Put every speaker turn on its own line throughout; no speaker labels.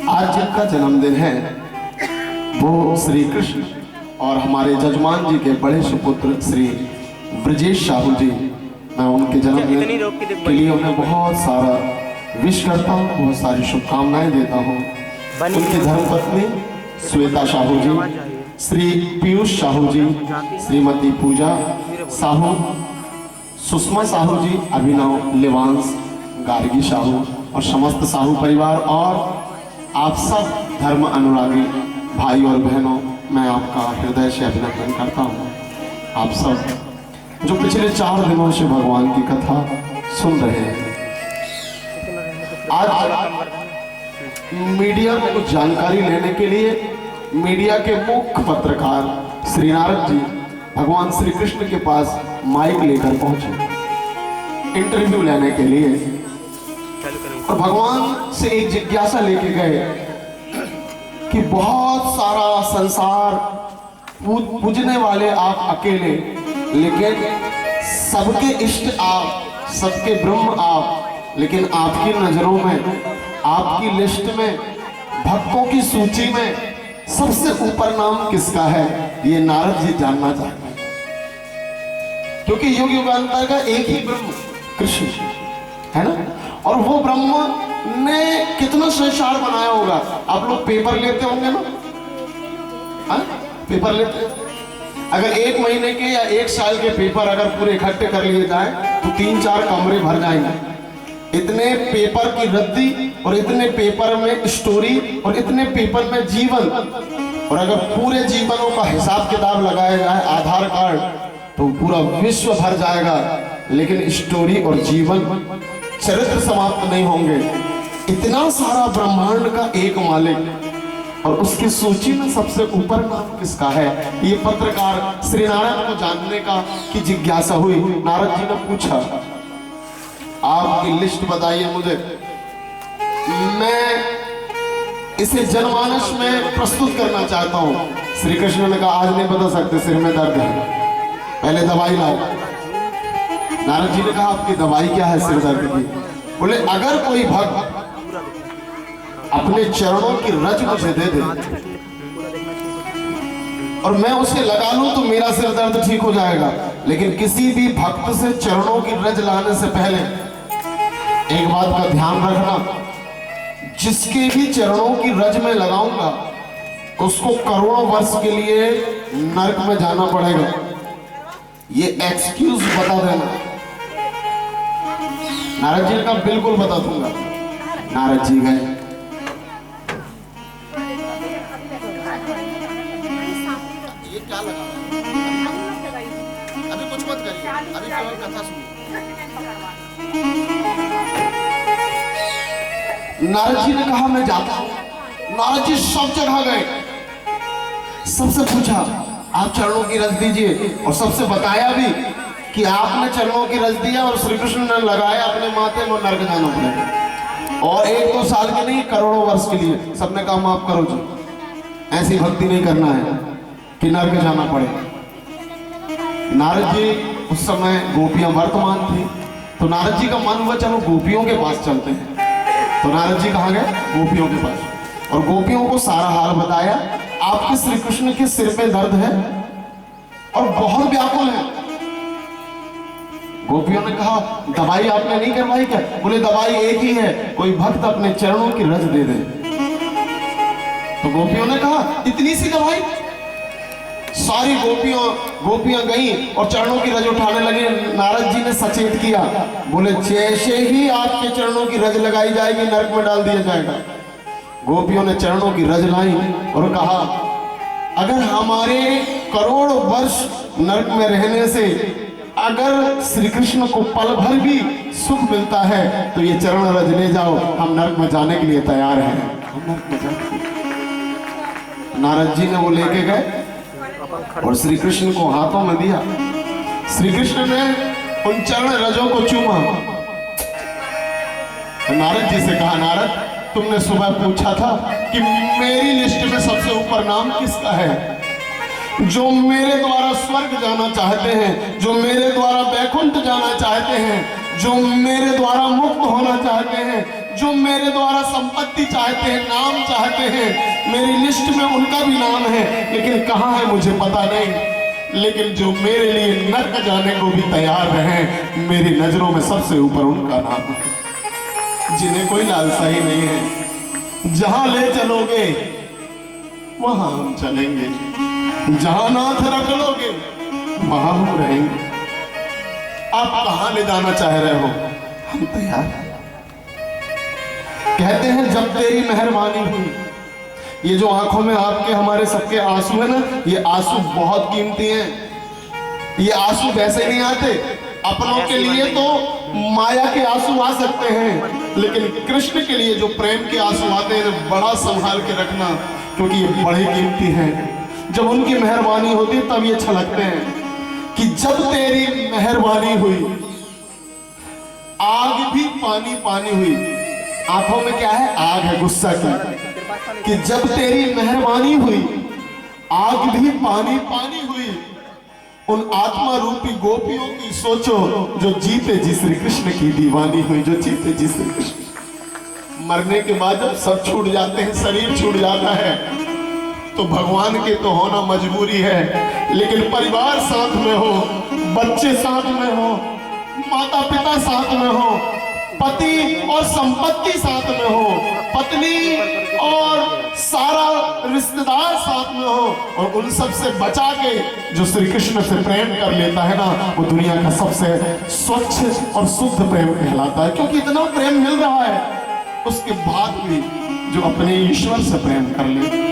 आज जिनका जन्मदिन है वो श्री कृष्ण और हमारे जजमान जी के बड़े सुपुत्र श्री ब्रजेश साहू जी। मैं उनके जन्मदिन के लिए उन्हें बहुत सारा विश करता हूँ, बहुत सारी शुभकामनाएं देता हूँ। उनकी धर्मपत्नी श्वेता साहू जी, श्री पीयूष साहू जी, श्रीमती पूजा साहू, सुषमा साहू जी, अभिनव लेवांस, गार्गी साहू और समस्त साहू परिवार और आप सब धर्म अनुरागी भाई और बहनों, मैं आपका हृदय से अभिनंदन करता हूँ। आप सब जो पिछले 4 दिनों से भगवान की कथा सुन रहे हैं, आज मीडिया में कुछ जानकारी लेने के लिए मीडिया के मुख्य पत्रकार श्री नारद जी भगवान श्री कृष्ण के पास माइक लेकर पहुंचे इंटरव्यू लेने के लिए, और भगवान से एक जिज्ञासा लेके गए कि बहुत सारा संसार पूजने वाले आप अकेले, लेकिन सबके इष्ट आप, सबके ब्रह्म आप, लेकिन आपकी नजरों में, आपकी लिस्ट में, भक्तों की सूची में सबसे ऊपर नाम किसका है, ये नारद जी जानना चाहते हैं। क्योंकि युग युगांतर का एक ही ब्रह्म कृष्ण है ना, और वो ब्रह्म ने कितना संसार बनाया होगा। आप लोग पेपर लेते होंगे ना, हाँ पेपर लेते हैं। अगर 1 महीने के या 1 साल के पेपर अगर पूरे इकट्ठे कर लिए जाए तो 3-4 कमरे भर जाएंगे। इतने पेपर की रद्दी और इतने पेपर में स्टोरी और इतने पेपर में जीवन, और अगर पूरे जीवनों का हिसाब किताब लगाया जाए आधार कार्ड तो पूरा विश्व भर जाएगा, लेकिन स्टोरी और जीवन चरित्र समाप्त नहीं होंगे। इतना सारा ब्रह्मांड का एक मालिक और उसकी सूची में सबसे ऊपर नाम किसका है, ये पत्रकार श्री नारायण को जानने का की जिज्ञासा हुई। नारद जी ने पूछा, आपकी लिस्ट बताइए मुझे, मैं इसे जनमानस में प्रस्तुत करना चाहता हूँ। श्री कृष्ण ने कहा, आज नहीं बता सकते, सिर में दर्द है, पहले दवाई लाओ। नारद जी ने कहा, आपकी दवाई क्या है सिर दर्द की? बोले, अगर कोई भक्त अपने चरणों की रज मुझे दे दे और मैं उसे लगा लूं तो मेरा सिर दर्द ठीक हो जाएगा, लेकिन किसी भी भक्त से चरणों की रज लाने से पहले एक बात का ध्यान रखना, जिसके भी चरणों की रज में लगाऊंगा उसको करोड़ों वर्ष के लिए नरक में जाना पड़ेगा। ये एक्सक्यूज बता देना। नारद जी का बिल्कुल बता दूंगा। नारद जी गए, ये क्या लगा? अभी कुछ मत करिए, अभी केवल कथा सुनिए। नारद जी ने कहा, मैं जाता हूं। नारद जी सब जगह गए, सबसे पूछा, आप चरणों की रज दीजिए, और सबसे बताया भी कि आपने चरणों की रज दिया और श्री कृष्ण ने लगाया अपने माथे में, नरक जाना पड़ेगा। और 1-2 साल के नहीं, करोड़ों वर्ष के लिए। सबने कहा, माफ करो जी, ऐसी भक्ति नहीं करना है कि नरक जाना पड़े। नारद जी उस समय गोपियां वर्तमान थी, तो नारद जी का मन हुआ चलो गोपियों के पास चलते हैं। तो नारद जी कहाँ गए? गोपियों के पास, और गोपियों को सारा हाल बताया। आपके श्री कृष्ण के सिर में दर्द है और बहुत व्याकुल है। गोपियों ने कहा, दवाई आपने नहीं करवाई क्या? बोले, दवाई एक ही है, कोई भक्त अपने चरणों की रज दे दे। तो गोपियों ने कहा, इतनी सी दवाई? सारी गोपियां गई और चरणों की रज उठाने लगे। नारद जी ने सचेत किया, बोले, जैसे ही आपके चरणों की रज लगाई जाएगी नरक में डाल दिया जाएगा। गोपियों ने चरणों की रज लाई और कहा, अगर हमारे करोड़ वर्ष नरक में रहने से अगर श्री कृष्ण को पल भर भी सुख मिलता है तो ये चरण रज ले जाओ, हम नरक में जाने के लिए तैयार हैं। नारद जी ने वो लेके गए और श्री कृष्ण को हाथों में दिया। श्री कृष्ण ने उन चरण रजों को चूमा। नारद जी से कहा, नारद, तुमने सुबह पूछा था कि मेरी लिस्ट में सबसे ऊपर नाम किसका है? जो मेरे द्वारा स्वर्ग जाना चाहते हैं, जो मेरे द्वारा वैकुंठ जाना चाहते हैं, जो मेरे द्वारा मुक्त होना चाहते हैं, जो मेरे द्वारा संपत्ति चाहते हैं, नाम चाहते हैं, मेरी लिस्ट में उनका भी नाम है, लेकिन कहाँ है मुझे पता नहीं। लेकिन जो मेरे लिए नर्क जाने को भी तैयार रहे, मेरी नजरों में सबसे ऊपर उनका नाम है, जिन्हें कोई लालसा ही नहीं है। जहां ले चलोगे वहां हम चलेंगे, जहां नाथ रख लोगे वहां हम रहेंगे। आप कहां ले जाना चाह रहे हो, हम तैयार हैं। कहते हैं जब तेरी मेहरबानी हुई, ये जो आंखों में आपके हमारे सबके आंसू है ना, ये आंसू बहुत कीमती हैं। ये आंसू वैसे नहीं आते, अपनों के लिए तो माया के आंसू आ सकते हैं, लेकिन कृष्ण के लिए जो प्रेम के आंसू आते हैं, बड़ा संभाल के रखना, क्योंकि ये बड़े कीमती हैं। जब उनकी मेहरबानी होती तब ये छलकते हैं कि जब तेरी मेहरबानी हुई, आग भी पानी पानी हुई। आंखों में क्या है, आग है गुस्सा की, कि जब तेरी मेहरबानी हुई, आग भी पानी पानी हुई। उन आत्मा रूपी गोपियों की सोचो, जो जीते जी श्री कृष्ण की दीवानी हुई, जो जीते जी श्री कृष्ण। मरने के बाद जब सब छूट जाते हैं, शरीर छूट जाता है, तो भगवान के तो होना मजबूरी है, लेकिन परिवार साथ में हो, बच्चे साथ में हो, माता पिता साथ में हो, पति और संपत्ति साथ में हो, पत्नी और सारा रिश्तेदार साथ में हो, और उन सब से बचा के जो श्री कृष्ण से प्रेम कर लेता है ना, वो दुनिया का सबसे स्वच्छ और शुद्ध प्रेम कहलाता है। क्योंकि इतना प्रेम मिल रहा है, उसके बाद भी जो अपने ईश्वर से प्रेम कर ले,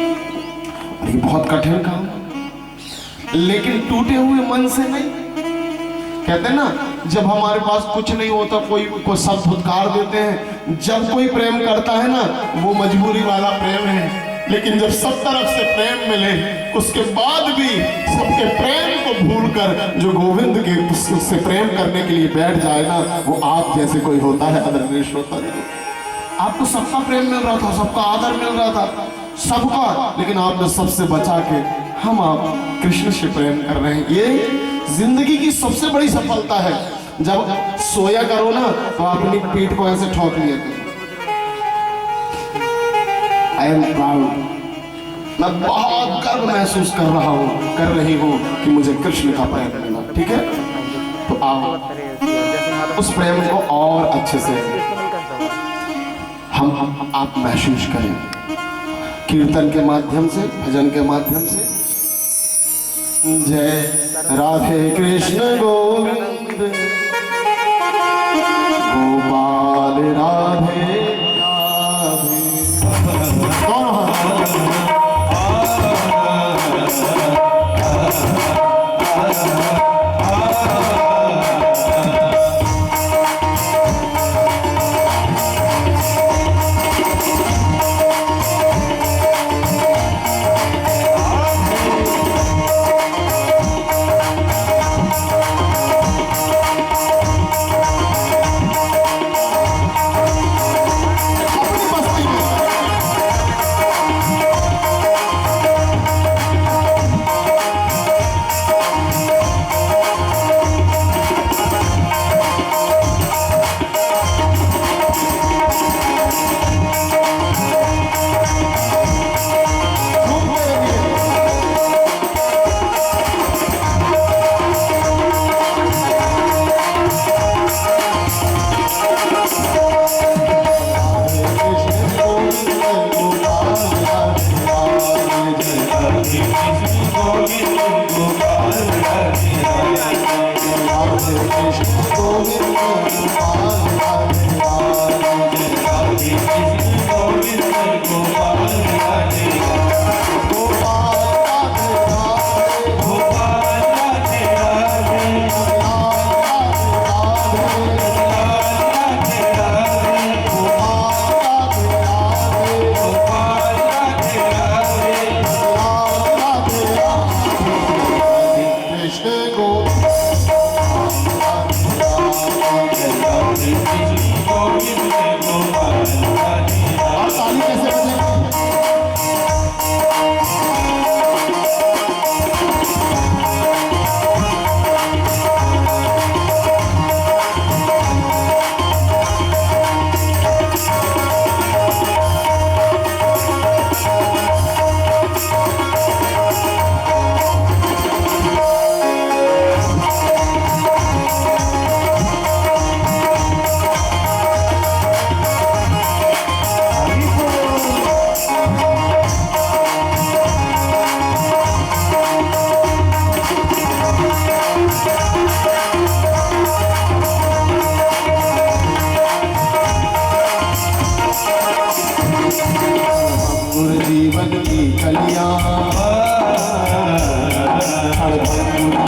ये बहुत कठिन काम, लेकिन टूटे हुए मन से नहीं। कहते हैं ना, जब हमारे पास कुछ नहीं होता, कोई को सब धुतकार देते हैं। जब कोई प्रेम करता है ना, वो मजबूरी वाला प्रेम है, लेकिन जब सब तरफ से प्रेम मिले, उसके बाद भी सबके प्रेम को भूलकर जो गोविंद के से प्रेम करने के लिए बैठ जाए ना, वो आप जैसे कोई होता है आदरणीय श्रोता। आपको सबका प्रेम मिल रहा था, सबका आदर मिल रहा था, सबका, लेकिन आपने सबसे बचा के हम आप कृष्ण से प्रेम कर रहे हैं। ये जिंदगी की सबसे बड़ी सफलता है। जब सोया करो ना, तो अपनी पीठ को ऐसे ठोक लिया करो, आई एम प्राउड, मैं बहुत गर्व महसूस कर रहा हूँ, कर रही हूँ कि मुझे कृष्ण का प्रेम मिला। ठीक है, तो आओ उस प्रेम को और अच्छे से हम आप महसूस करें, कीर्तन के माध्यम से, भजन के माध्यम से। जय राधे कृष्ण गोविंद गोपाल राधे राधे।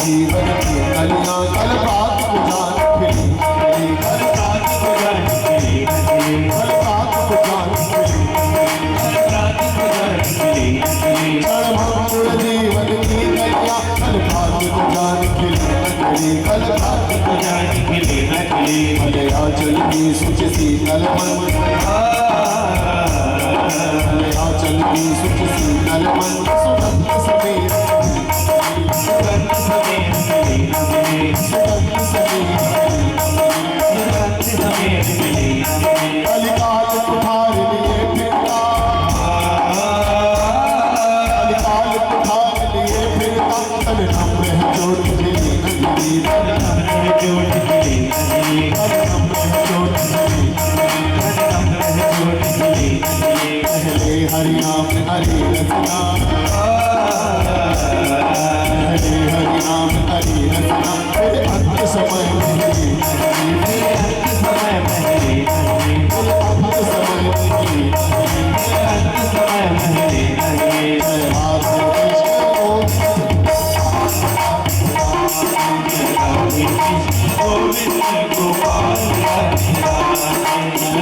जीवन की कलियां कल रात को जान खिली, कल रात को जान खिली, कल रात को जान खिली, कल रात को जान खिली, क्षणभंगुर जीवन की कलियां कल रात को जान खिली, कल रात को जान खिली, भले आंचल की सुच शीतल मन, भले आंचल की सुच शीतल मन, सुगंध समीर सुगंध समीर सुगंध समीर सुगंध समीर कलिकाल कुठार लिए फिरता, कलिकाल कुठार लिए फिरता, तन नम्र है चोट मिली नजरी, तन नम्र है चोट मिली नजरी, तन नम्र है चोट मिली, तन नम्र है चोट मिली नजरी, पहले हरि नाम हरि रचना, हरि हरि नाम हरि रचना, फिर अंत समय मेरी, फिर अंत समय मेरी, फिर अंत समय मेरी, फिर अंत समय मेरी, जय राधे कृष्ण गोविंद गोपाल राधे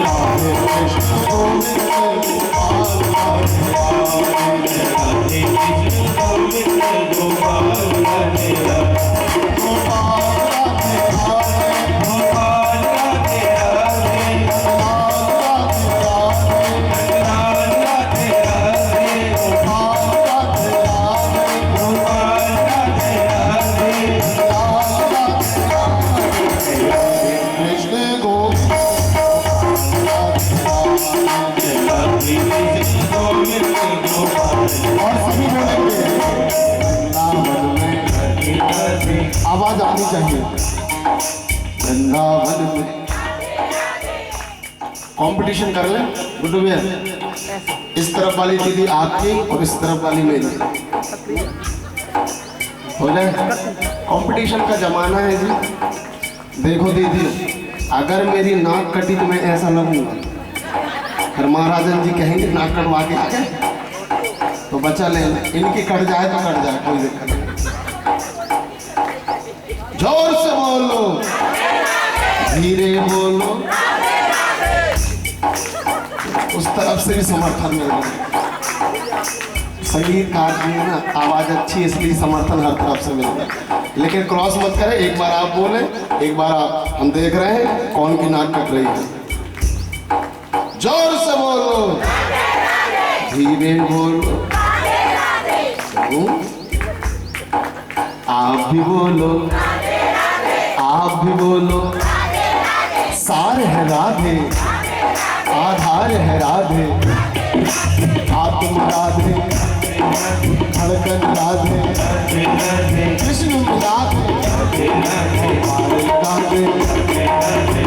राधे कृष्ण गोविंद गोपाल राधे राधे कृष्ण गोविंद गोपाल राधे गोपाल राधे राधे गोपाल राधे राधे लाल राधे राधे लाल राधे राधे गोपाल राधे राधे गोपाल राधे राधे लाल राधे राधे कृष्ण गोविंद और सभी बोलेंगे वृंदावन में, आवाज आनी चाहिए, वृंदावन में। कंपटीशन कर ले गुड्डू भैया, इस तरफ वाली दीदी आपकी और इस तरफ वाली मेरी, हो जाए। कंपटीशन का जमाना है जी। देखो दीदी, अगर मेरी नाक कटी तो मैं ऐसा लगूंगा, फिर महाराजन जी कहेंगे नाक कटवा के आ गए, तो बचा लेना, इनकी कट जाए तो कट जाए, कोई दिक्कत नहीं। जोर से बोलो, धीरे बोलो, उस तरफ से भी समर्थन मिल रहा है। संगीतकार जी है ना, आवाज अच्छी इसलिए समर्थन हर तरफ से मिल रहा है। लेकिन क्रॉस मत करें, एक बार आप बोले, एक बार आप, हम देख रहे हैं कौन की नाक कट रही है। जोर से बोलो, धीरे बोलो, आप भी बोलो, आप भी बोलो, सार है राधे, आधार है राधे, आत्म राधे, धड़कन राधे, कृष्ण राधे, राधे,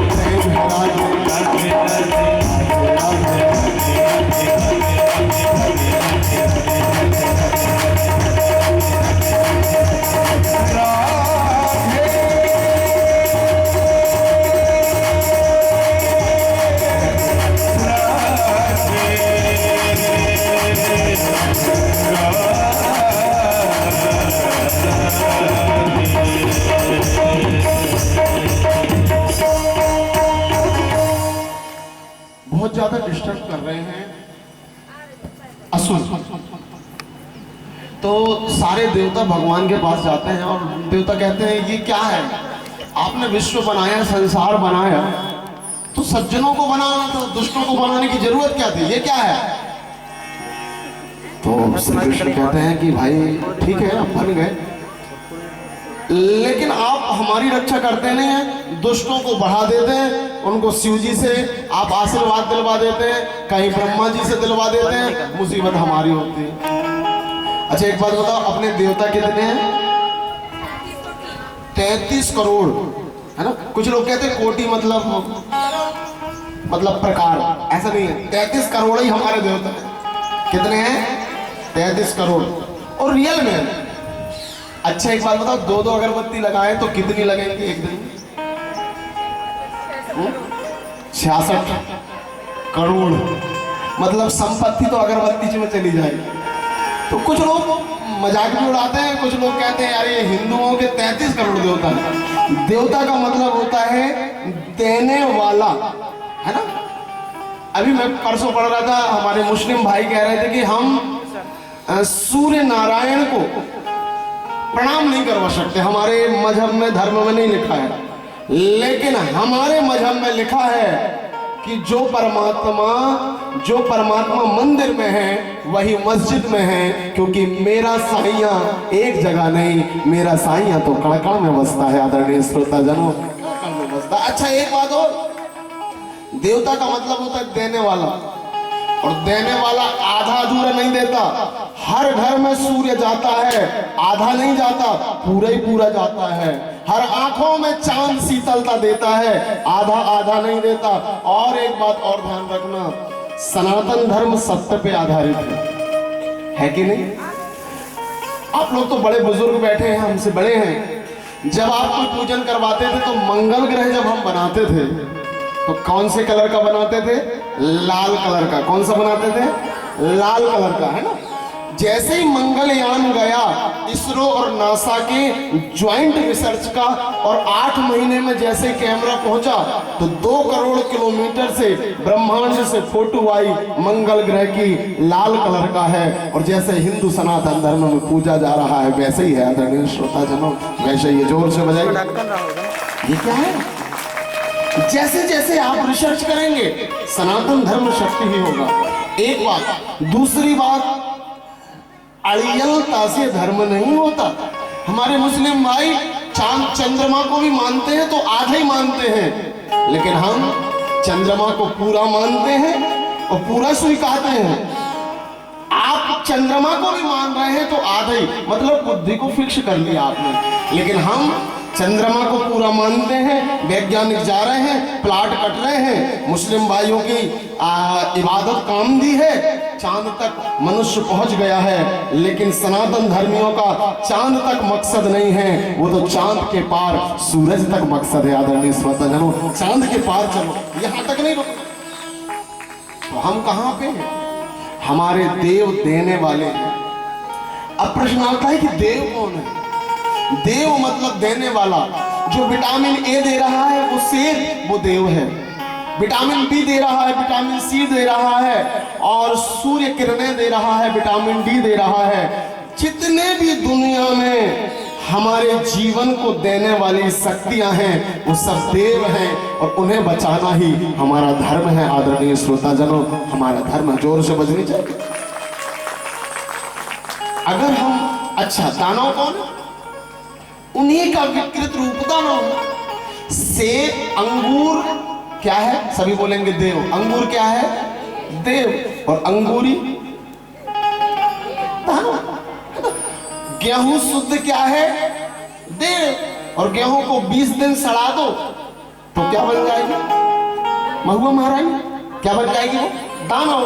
प्रेम है राधे, बहुत ज्यादा डिस्टर्ब कर रहे हैं असुर। तो सारे देवता भगवान के पास जाते हैं और देवता कहते हैं ये क्या है, आपने विश्व बनाया, संसार बनाया, तो सज्जनों को बनाना था, दुष्टों को बनाने की जरूरत क्या थी, ये क्या है। तो श्री कृष्ण कहते हैं कि भाई ठीक है आप बन गए, लेकिन आप हमारी रक्षा करते नहीं हैं, दुष्टों को बढ़ा देते हैं, उनको शिव जी से आप आशीर्वाद दिलवा देते हैं, कहीं ब्रह्मा जी से दिलवा देते हैं, मुसीबत हमारी होती है। अच्छा एक बात बताओ, अपने देवता कितने हैं? 33 करोड़ है ना। कुछ लोग कहते हैं कोटि मतलब प्रकार, ऐसा नहीं है, 33 करोड़ ही हमारे देवता हैं। कितने हैं? 33 करोड़। और रियल में अच्छा एक बात बताओ, 2-2 अगरबत्ती लगाए तो कितनी लगेंगी एक दिन? 66 करोड़। मतलब संपत्ति तो अगरबत्ती में चली जाएगी। तो कुछ लोग मजाक भी उड़ाते हैं। कुछ लोग कहते हैं यार ये हिंदुओं के 33 करोड़ देवता है। देवता का मतलब होता है देने वाला, है ना। अभी मैं परसों पढ़ रहा था, हमारे मुस्लिम भाई कह रहे थे कि हम सूर्य नारायण को प्रणाम नहीं करवा सकते, हमारे मजहब में, धर्म में नहीं लिखा है। लेकिन हमारे मजहब में लिखा है कि जो परमात्मा मंदिर में है वही मस्जिद में है, क्योंकि मेरा साईया एक जगह नहीं, मेरा साईया तो कड़कड़ में बसता है। आदरणीय श्रोता जनों, कड़कड़ में बसता। अच्छा एक बात और, देवता का मतलब होता है देने वाला, और देने वाला आधा अधूरा नहीं देता। हर घर में सूर्य जाता है, आधा नहीं जाता, पूरा ही पूरा जाता है। हर आंखों में चांद शीतलता देता है, आधा आधा नहीं देता। और एक बात और ध्यान रखना, सनातन धर्म सत्य पे आधारित है कि नहीं। आप लोग तो बड़े बुजुर्ग बैठे हैं, हमसे बड़े हैं। जब आप कोई पूजन करवाते थे तो मंगल ग्रह जब हम बनाते थे तो कौन से कलर का बनाते थे? लाल कलर का। कौन सा बनाते थे? लाल कलर का, है ना। जैसे ही मंगलयान गया, इसरो और नासा के ज्वाइंट रिसर्च का, और 8 महीने में जैसे कैमरा पहुंचा तो 2 करोड़ किलोमीटर से ब्रह्मांड से फोटो आई, मंगल ग्रह की लाल कलर का है। और जैसे हिंदू सनातन धर्म में पूजा जा रहा है वैसे ही है। आदरणीय श्रोता जनों, वैसे ही जोर से बजाइए। ये क्या है? जैसे जैसे आप रिसर्च करेंगे सनातन धर्म शक्ति ही होगा। एक बात। दूसरी बात, अड़ियलता से धर्म नहीं होता। हमारे मुस्लिम भाई चांद चंद्रमा को भी मानते हैं तो आधा ही मानते हैं, लेकिन हम चंद्रमा को पूरा मानते हैं और पूरा स्वीकारते हैं। आप चंद्रमा को भी मान रहे हैं तो आधा ही, मतलब बुद्धि को फिक्स कर लिया आपने। लेकिन हम चंद्रमा को पूरा मानते हैं। वैज्ञानिक जा रहे हैं, प्लाट कट रहे हैं, मुस्लिम भाइयों की इबादत काम दी है, चांद तक मनुष्य पहुंच गया है। लेकिन सनातन धर्मियों का चांद तक मकसद नहीं है, वो तो चांद के पार सूरज तक मकसद है। आदरणीय श्रोता जनों, चांद के पार चलो, यहां तक नहीं रुको। तो हम कहां पे हैं? हमारे देव देने वाले हैं। अब प्रश्न आता है कि देव कौन है? देव मतलब देने वाला। जो विटामिन ए दे रहा है वो सेब, वो देव है। विटामिन बी दे रहा है, विटामिन सी दे रहा है, और सूर्य किरणें दे रहा है, विटामिन डी दे रहा है। जितने भी दुनिया में हमारे जीवन को देने वाली शक्तियां हैं वो सब देव हैं, और उन्हें बचाना ही हमारा धर्म है। आदरणीय श्रोता जनों, हमारा धर्म जोर से बजनी चाहिए। अगर हम, अच्छा दानव कौन? उन्हीं का विकृत रूप दानव। सेब, अंगूर क्या है? सभी बोलेंगे देव। अंगूर क्या है? देव। और अंगूरी दानव। गेहूं शुद्ध क्या है? देव। और गेहूं को 20 दिन सड़ा दो तो क्या बन जाएगी? महुआ महाराज, क्या बन जाएगी? वो दानव।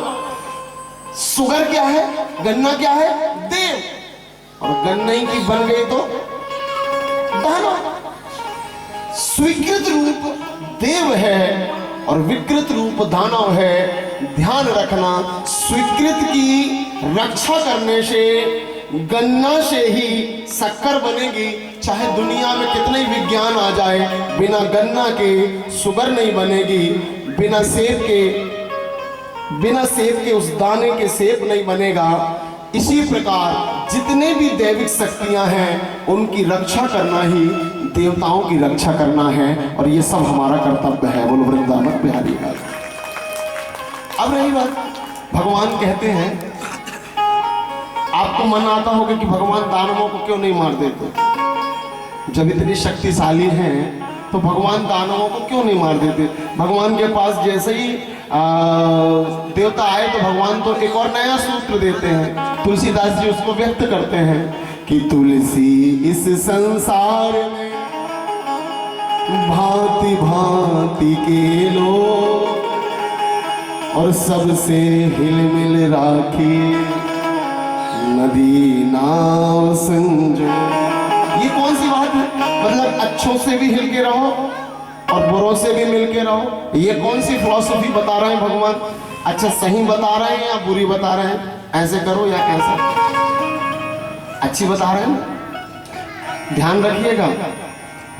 शुगर क्या है? गन्ना क्या है? देव। और गन्ने की बन गई तो दानव। स्वीकृत रूप देव है और विकृत रूप दानव है। ध्यान रखना, स्वीकृत की रक्षा करने से, गन्ना से ही शक्कर बनेगी। चाहे दुनिया में कितने विज्ञान आ जाए, बिना गन्ना के शुगर नहीं बनेगी। बिना सेब के उस दाने के सेब नहीं बनेगा। इसी प्रकार जितने भी दैविक शक्तियां हैं उनकी रक्षा करना ही देवताओं की रक्षा करना है, और ये सब हमारा कर्तव्य है। बोलो वृंदावन बिहारी लाल। अब रही बात, भगवान कहते हैं, आपको मन आता होगा कि भगवान दानवों को क्यों नहीं मार देते? जब इतनी शक्तिशाली हैं तो भगवान दानवों को क्यों नहीं मार देते? भगवान के पास जैसे ही देवता आए तो भगवान तो एक और नया सूत्र देते हैं। तुलसीदास जी उसको व्यक्त करते हैं कि तुलसी इस संसार में भांति भांति के लोग, और सबसे हिलमिल राखी नदी नाव संजो। ये कौन सी बात है? मतलब अच्छों से भी हिल के रहो और बुरों से भी मिल के रहो। ये कौन सी फिलॉसफी बता रहे हैं भगवान? अच्छा सही बता रहे हैं या बुरी बता रहे हैं? ऐसे करो या कैसे? अच्छी बता रहे हैं, ध्यान रखिएगा।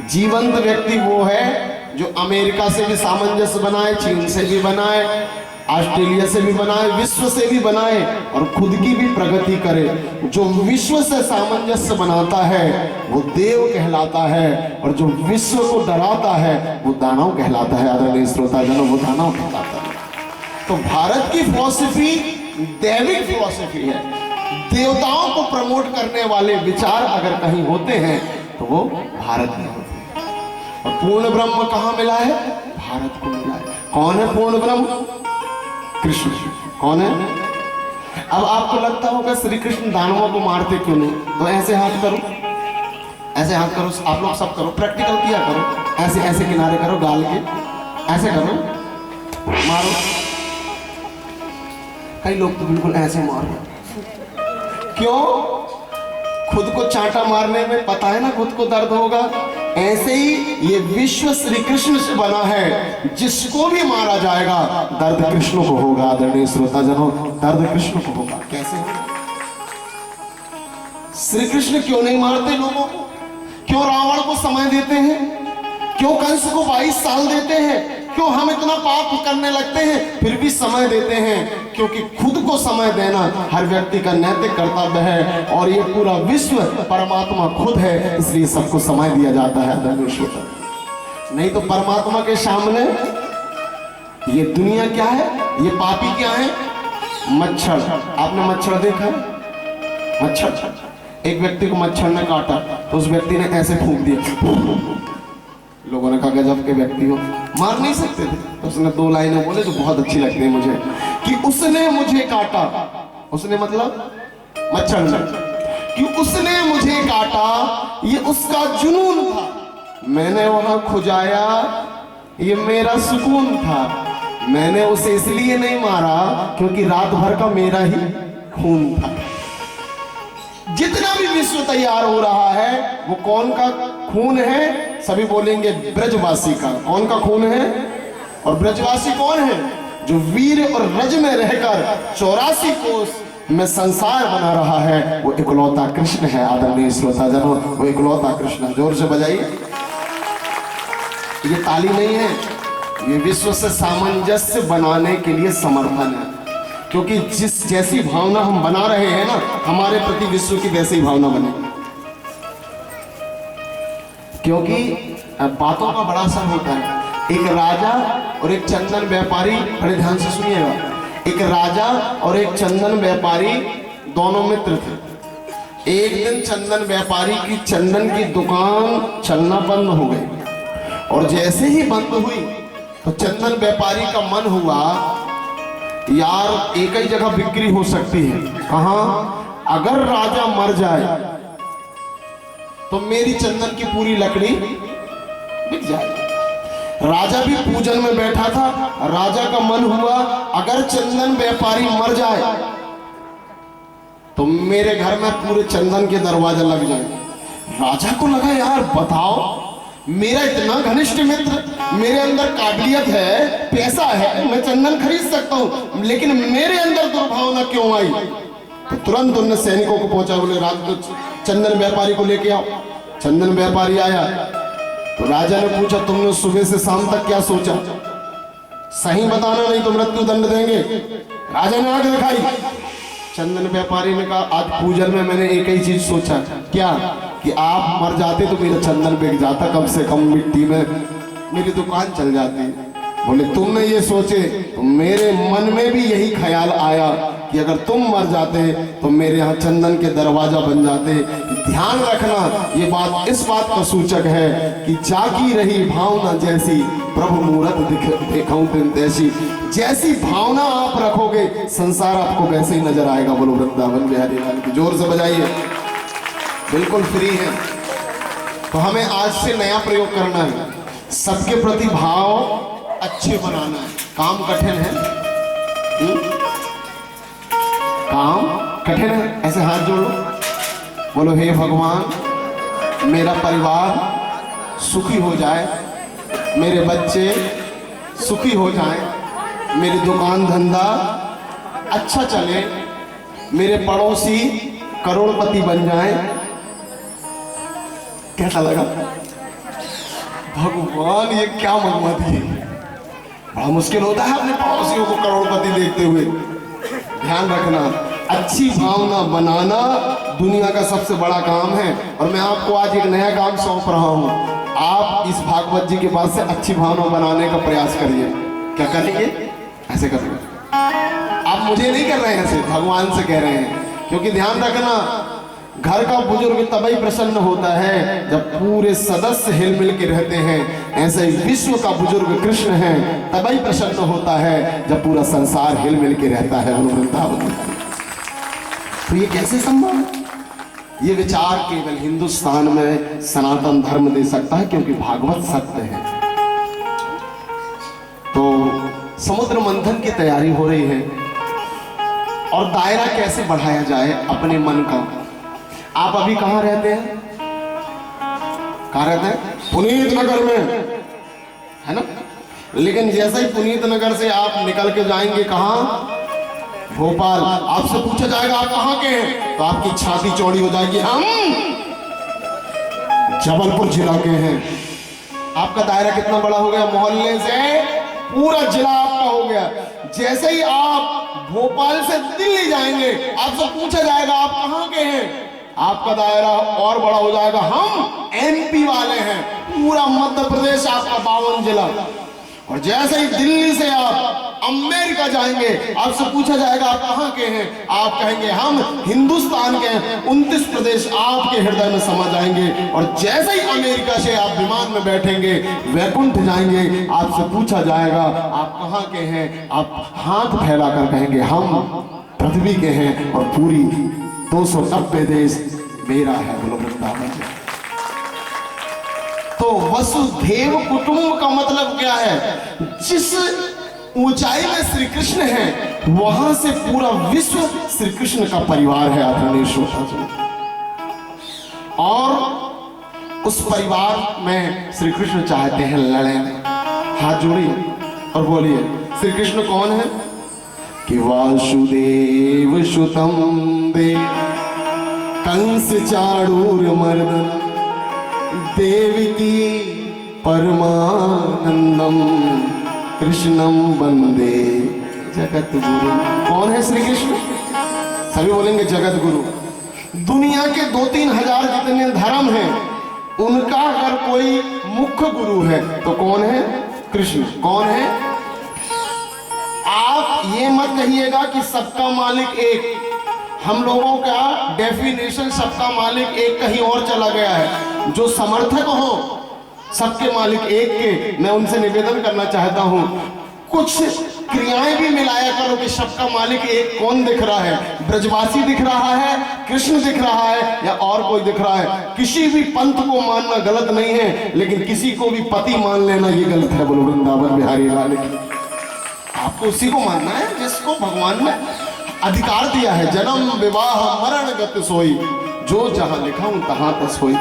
जीवंत व्यक्ति वो है जो अमेरिका से भी सामंजस्य बनाए, चीन से भी बनाए, ऑस्ट्रेलिया से भी बनाए, विश्व से भी बनाए और खुद की भी प्रगति करे। जो विश्व से सामंजस्य बनाता है वो देव कहलाता है, और जो विश्व को डराता है वो दानव कहलाता है। आदरणीय श्रोताजनों, वो दानव कहलाता है। तो भारत की फिलॉसफी दैविक फिलॉसफी है। देवताओं को प्रमोट करने वाले विचार अगर कहीं होते हैं तो वो भारत में होते हैं। और पूर्ण ब्रह्म कहाँ मिला है? भारत को मिला है। कौन है पूर्ण ब्रह्म? कृष्ण। कौन है? अब आपको लगता होगा श्री कृष्ण दानवों को मारते क्यों नहीं? तो ऐसे हाथ करो, ऐसे हाथ करो, आप लोग सब करो, प्रैक्टिकल किया करो। ऐसे ऐसे किनारे करो गाल के, ऐसे करो, मारो। कई लोग तो बिल्कुल ऐसे मार रहे। क्यों? खुद को चांटा मारने में पता है ना खुद को दर्द होगा। ऐसे ही ये विश्व श्री कृष्ण से बना है, जिसको भी मारा जाएगा दर्द कृष्ण को होगा। आदरणीय श्रोताजनों, दर्द कृष्ण को होगा। कैसे होगा? श्री कृष्ण क्यों नहीं मारते लोगों को? क्यों रावण को समय देते हैं? क्यों कंस को 22 साल देते हैं? क्यों हम इतना पाप करने लगते हैं फिर भी समय देते हैं? क्योंकि खुद को समय देना हर व्यक्ति का नैतिक कर्तव्य है, और ये पूरा विश्व परमात्मा खुद है, इसलिए सबको समय दिया जाता है। नहीं तो परमात्मा के सामने ये दुनिया क्या है? ये पापी क्या है? मच्छर। आपने मच्छर देखा है? मच्छर, एक व्यक्ति को मच्छर ने काटा तो उस व्यक्ति ने ऐसे फूंक दिया। लोगों ने कहा गजब के व्यक्ति हो, मार नहीं सकते थे। तो उसने 2 लाइनें बोले जो बहुत अच्छी लगती है मुझे, कि उसने मुझे काटा। उसने मतलब मच्छर ने, कि उसने मुझे काटा, ये उसका जुनून था। मैंने वहां खुजाया, ये मेरा सुकून था। मैंने उसे इसलिए नहीं मारा क्योंकि रात भर का मेरा ही खून था। जितना भी विश्व तैयार हो रहा है वो कौन का खून है? सभी बोलेंगे ब्रजवासी का। कौन का खून है? और ब्रजवासी कौन है? जो वीर और रज में रहकर 84 कोस में संसार बना रहा है, वो इकलौता कृष्ण है। आदरणीय श्रोताजनों, वो इकलौता कृष्ण। जोर से बजाइए। ये ताली नहीं है, ये विश्व से सामंजस्य बनाने के लिए समर्थन है। क्योंकि जिस जैसी भावना हम बना रहे हैं ना, हमारे प्रति विश्व की वैसी ही भावना बनेगी। क्योंकि बातों का बड़ा असर होता है। एक राजा और एक चंदन व्यापारी, बड़े ध्यान से सुनिएगा। एक राजा और एक चंदन व्यापारी दोनों मित्र थे। एक दिन चंदन व्यापारी की चंदन की दुकान चलना बंद हो गई, और जैसे ही बंद हुई तो चंदन व्यापारी का मन हुआ, यार एक ही जगह बिक्री हो सकती है। कहां? अगर राजा मर जाए तो मेरी चंदन की पूरी लकड़ी बिक जाएगी। राजा भी पूजन में बैठा था। राजा का मन हुआ, अगर चंदन व्यापारी मर जाए तो मेरे घर में पूरे चंदन के दरवाजे लग जाए। राजा को लगा, यार बताओ, मेरा इतना घनिष्ठ मित्र, मेरे अंदर काबिलियत है, पैसा है, मैं चंदन खरीद सकता हूं, लेकिन मेरे अंदर दुर्भावना क्यों आई? तो तुरंत उन्होंने सैनिकों को पहुंचा, बोले राजा चंदन व्यापारी को लेके आओ। चंदन व्यापारी आया तो राजा ने पूछा, तुमने सुबह से शाम तक क्या सोचा? सही बताना, नहीं तो मृत्यु दंड देंगे। राजा ने आंख दिखाई। चंदन व्यापारी ने कहा, आज पूजन में मैंने एक ही चीज सोचा। क्या? कि आप मर जाते तो मेरा चंदन बिक जाता, कम से कम मिट्टी में मेरी दुकान चल जाती। बोले तुमने ये सोचे तो मेरे मन में भी यही ख्याल आया कि अगर तुम मर जाते तो मेरे यहाँ चंदन के दरवाजा बन जाते। ध्यान रखना, ये बात इस बात का सूचक है कि जागी रही भावना जैसी, प्रभु मूरत देखूं तुम तैसी। जैसी भावना आप रखोगे संसार आपको वैसे ही नजर आएगा। बोलो वृंदावन बिहारी लाल की। जोर से बजाइए। बिल्कुल फ्री है। तो हमें आज से नया प्रयोग करना है, सबके प्रति भाव अच्छे बनाना है। काम कठिन है, काम कठिन है। ऐसे हाथ जोड़ो, बोलो हे भगवान, मेरा परिवार सुखी हो जाए, मेरे बच्चे सुखी हो जाएं, मेरी दुकान धंधा अच्छा चले, मेरे पड़ोसी करोड़पति बन जाएं। कैसा लगा? भगवान ये क्या मंगवा दिए। बड़ा मुश्किल होता है अपने पड़ोसियों को करोड़पति देखते हुए। ध्यान रखना, अच्छी भावना बनाना दुनिया का सबसे बड़ा काम है। और मैं आपको आज एक नया काम सौंप रहा हूं। आप इस भागवत जी के पास से अच्छी भावना बनाने का प्रयास करिए। क्या करेंगे? ऐसे करेंगे। आप मुझे नहीं कर रहे हैं, ऐसे भगवान से कह रहे हैं। क्योंकि ध्यान रखना, घर का बुजुर्ग तभी प्रसन्न होता है जब पूरे सदस्य हिल मिल के रहते हैं। ऐसे ही विश्व का बुजुर्ग कृष्ण है, तभी प्रसन्न होता है जब पूरा संसार हिल मिल के रहता है। वृंदावन। तो ये कैसे संभव है? ये विचार केवल हिंदुस्तान में सनातन धर्म दे सकता है, क्योंकि भागवत सत्य है। तो समुद्र मंथन की तैयारी हो रही है और दायरा कैसे बढ़ाया जाए अपने मन का। आप अभी कहां रहते हैं? कहां रहते हैं? पुनीत नगर में, है ना? लेकिन जैसे ही पुनीत नगर से आप निकल के जाएंगे कहां? भोपाल। आपसे पूछा जाएगा आप कहां के हैं, तो आपकी छाती चौड़ी हो जाएगी, हम जबलपुर जिला के हैं। आपका दायरा कितना बड़ा हो गया? मोहल्ले से पूरा जिला आपका हो गया। जैसे ही आप भोपाल से दिल्ली जाएंगे, आपसे पूछा जाएगा आप कहां के हैं, आपका दायरा और बड़ा हो जाएगा, हम एमपी वाले हैं। पूरा मध्य प्रदेश आपका 52 जिला। और जैसे ही दिल्ली से आप अमेरिका जाएंगे, आपसे पूछा जाएगा आप कहां के हैं, आप कहेंगे हम हिंदुस्तान के हैं। 29 प्रदेश आपके हृदय में समा जाएंगे। और जैसे ही अमेरिका से आप विमान में बैठेंगे, वैकुंठ जाएंगे, आपसे पूछा जाएगा आप कहां के हैं, आप हाथ फैलाकर कहेंगे हम पृथ्वी के हैं। और पूरी 290 देश मेरा है। बोलो वृंदावन। तो वसुधैव कुटुंब का मतलब क्या है? जिस ऊंचाई में श्री कृष्ण है, वहां से पूरा विश्व श्री कृष्ण का परिवार है। आदरणीय श्रोता जी, और उस परिवार में श्री कृष्ण चाहते हैं लड़े। हाथ जोड़िए और बोलिए, श्री कृष्ण कौन है? कि वासुदेव सुतम देव कंस चाणूर मर्दन देवकी परमानंदम कृष्णम वंदे जगत गुरु। कौन है श्री कृष्ण? सभी बोलेंगे जगत गुरु। दुनिया के 2-3 हजार जितने धर्म हैं, उनका अगर कोई मुख्य गुरु है तो कौन है? कृष्ण। कौन है? आप ये मत कहिएगा कि सबका मालिक एक। हम लोगों का डेफिनेशन सबका मालिक एक कहीं और चला गया है। जो समर्थक हो सबके मालिक एक के, मैं उनसे निवेदन करना चाहता हूं, कुछ क्रियाएं भी मिलाया करो कि सबका मालिक एक कौन दिख रहा है। ब्रजवासी दिख रहा है, कृष्ण दिख रहा है, या और कोई दिख रहा है। किसी भी पंथ को मानना गलत नहीं है, लेकिन किसी को भी पति मान लेना ये गलत है। बोलो वृंदावन बिहारी लाल की। आपको उसी को मानना है जिसको भगवान ने अधिकार दिया है। जन्म विवाह मरण गत सोई, जो जहां लिखा हूं तहां तस होई।